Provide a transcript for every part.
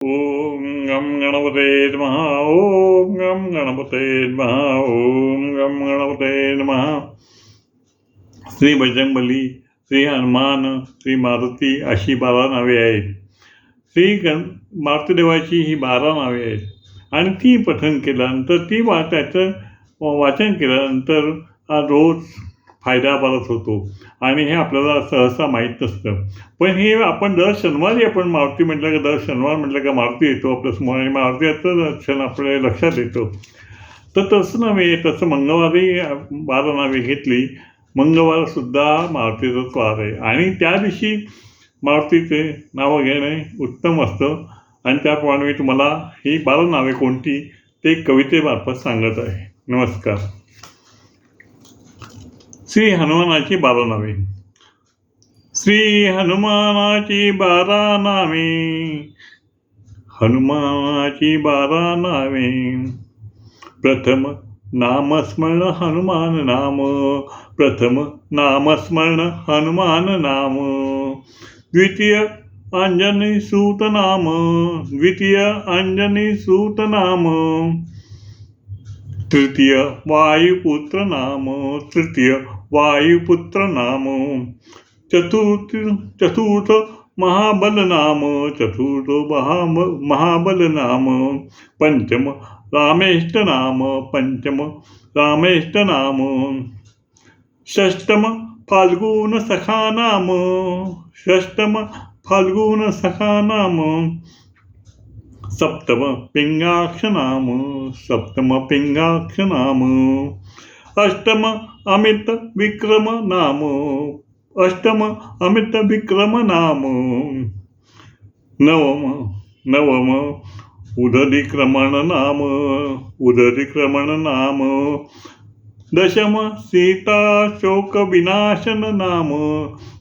ओम गम गणपते नमः. ओम गम गणपते नमः. ओम गम गणपते नमः. श्री बजरंगबली, श्री हनुमान, श्री मारुती अशी 12 नावे आहेत. मारुती देवाची ही 12 नावे आहेत आणि ती पठण केल्यानंतर त्याचं वाचन केल्यानंतर रोज फायदा बराच होतो आणि हे आपल्याला सहसा माहीत नसतं. पण हे आपण दर शनिवारी आपण मारुती म्हटलं का, दर शनिवार म्हटलं का मारुती येतो आपल्या समोर आणि मारुतीचं क्षण आपल्या लक्षात येतो. तर तसं नव्हे, तसं मंगळवारी 12 नावे घेतली. मंगळवारसुद्धा मारुतीचाच वार आहे आणि त्या दिवशी मारुतीचे नावं घेणे उत्तम असतं आणि त्याप्रमाणे मी तुम्हाला ही 12 नावे कोणती ते कवितेमार्फत सांगत आहे. नमस्कार. श्री हनुमानाची 12 नावे. श्री हनुमानाची 12 नावे, हनुमानाची 12 नावे. प्रथम नामस्मरण हनुमान नाम, प्रथम नामस्मरण हनुमान नाम. द्वितीय अंजनी सूत नाम, द्वितीय अंजनी सूत नाम. तृतीय वायुपुत्र नाम, तृतीय वायुपुत्र नाम. चतुर्थ महाबल नाम, चतुर्थ महाबल नाम. पंचम रामेष्ट नाम, पंचम रामेष्ट नाम. षष्टम फाल्गुन सखा नाम, षष्टम फाल्गुन सखा नाम. सप्तम पिंगाक्ष नाम, सप्तम पिंगाक्ष नाम. अष्टम अमित विक्रम नाम, अष्टम अमित विक्रम नाम. नवम उदधिक्रमण नाम, उदधिक्रमण नाम. दशम सीता शोक विनाशन नाम,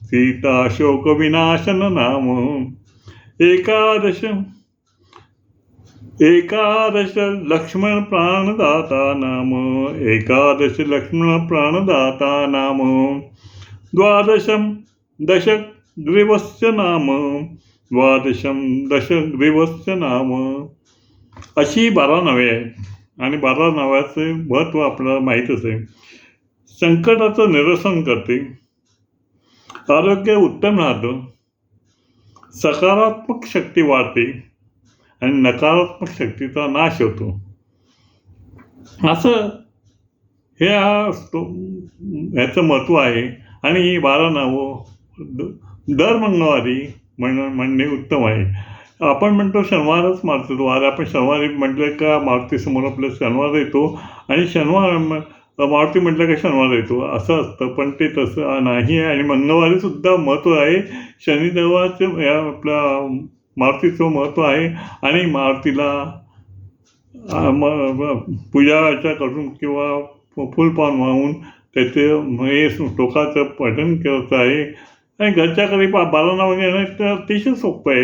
सीता शोक विनाशन नाम. एकादश लक्ष्मण प्राणदाता नाम, एकादश लक्ष्मण प्राणदाता नाम. द्वादशम दशग्रीवस्य नाम, द्वादशम दशग्रीवस्य नाम. अशी 12 नावे आहेत आणि 12 नावाचं महत्त्व आपल्याला माहीतच आहे. संकटाचं निरसन करते, आरोग्य उत्तम राहतं, सकारात्मक शक्ती वाढते आणि नकारात्मक शक्तीचा नाश होतो. असं ह्याचं महत्त्व आहे आणि ही 12 नावं दर मंगळवारी म्हणणे उत्तम आहे. आपण म्हणतो शनिवारच मारुतीचा वार, आपण शनिवारी म्हटलं का मारुतीसमोर आपलं शनिवार येतो आणि शनिवार मारुती म्हटलं का शनिवार येतो असं असतं, पण ते तसं नाही आहे. आणि मंगळवारीसुद्धा महत्त्व आहे. शनिदेवाचं आपल्या मारुतीचं महत्त्व आहे आणि मारुतीला पूजा करून किंवा फुलपान वाहून त्याचे हे श्लोकाचं पठण करत आहे. आणि घरच्या घरी 12 नावं घेणं तर अतिशय सोपं आहे,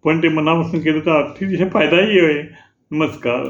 पण ते मनापासून केलं तर अतिशय फायदाही आहे. नमस्कार.